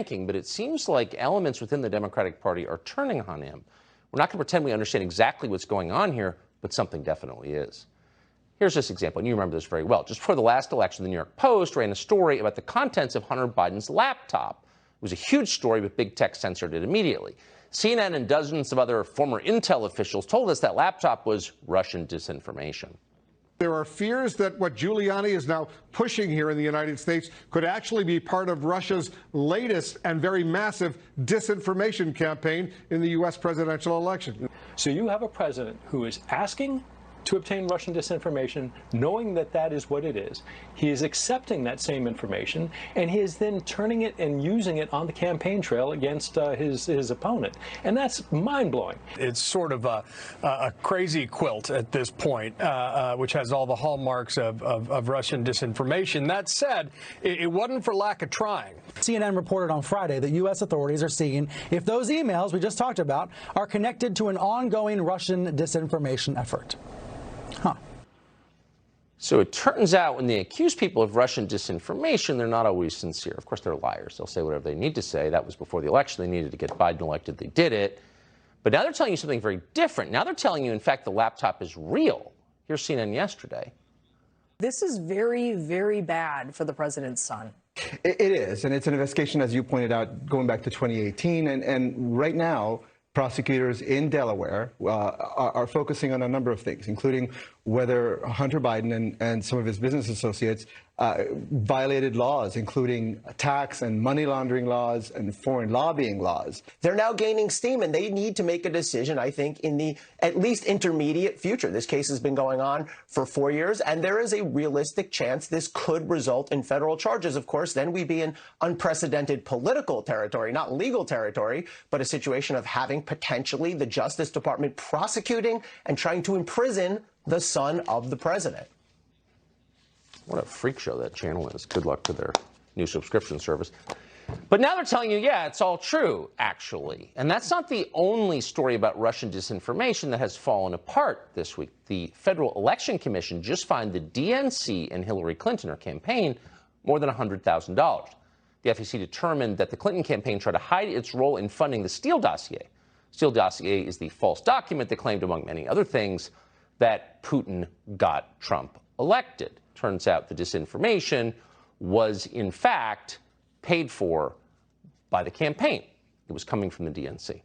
ranking, but it seems like elements within the Democratic Party are turning on him. We're not going to pretend we understand exactly what's going on here, but something definitely is. Here's this example, and you remember this very well. Just before the last election, the New York Post ran a story about the contents of Hunter Biden's laptop. It was a huge story, but big tech censored it immediately. CNN and dozens of other former intel officials told us that laptop was Russian disinformation. There are fears that what Giuliani is now pushing here in the United States could actually be part of Russia's latest and very massive disinformation campaign in the U.S. presidential election. So you have a president who is asking to obtain Russian disinformation, knowing that that is what it is. He is accepting that same information, and he is then turning it and using it on the campaign trail against his opponent. And that's mind-blowing. It's sort of a crazy quilt at this point, which has all the hallmarks of Russian disinformation. That said, it wasn't for lack of trying. CNN reported on Friday that U.S. authorities are seeing if those emails we just talked about are connected to an ongoing Russian disinformation effort. Huh. So it turns out when they accuse people of Russian disinformation, they're not always sincere. Of course, they're liars. They'll say whatever they need to say. That was before the election. They needed to get Biden elected. They did it. But now they're telling you something very different. Now they're telling you, in fact, the laptop is real. Here's CNN yesterday. This is very, very bad for the president's son. It is, and it's an investigation, as you pointed out, going back to 2018. And right now, prosecutors in Delaware are focusing on a number of things, including whether Hunter Biden and some of his business associates violated laws, including tax and money laundering laws and foreign lobbying laws. They're now gaining steam, and they need to make a decision, I think, in the at least intermediate future. This case has been going on for 4 years, and there is a realistic chance this could result in federal charges. Of course, then we'd be in unprecedented political territory, not legal territory, but a situation of having potentially the Justice Department prosecuting and trying to imprison the son of the president. What a freak show that channel is. Good luck to their new subscription service. But now they're telling you, yeah, it's all true, actually. And that's not the only story about Russian disinformation that has fallen apart this week. The Federal Election Commission just fined the DNC and Hillary Clinton, her campaign, more than $100,000. The FEC determined that the Clinton campaign tried to hide its role in funding the Steele dossier. Steele dossier is the false document that claimed, among many other things, that Putin got Trump elected. Turns out the disinformation was, in fact, paid for by the campaign. It was coming from the DNC.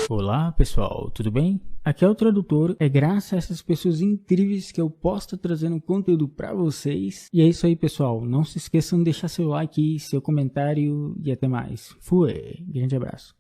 Olá, pessoal, tudo bem? Aqui é o tradutor. É graças a essas pessoas incríveis que eu posso estar trazendo conteúdo para vocês. E é isso aí, pessoal. Não se esqueçam de deixar seu like, seu comentário e até mais. Fui! Grande abraço.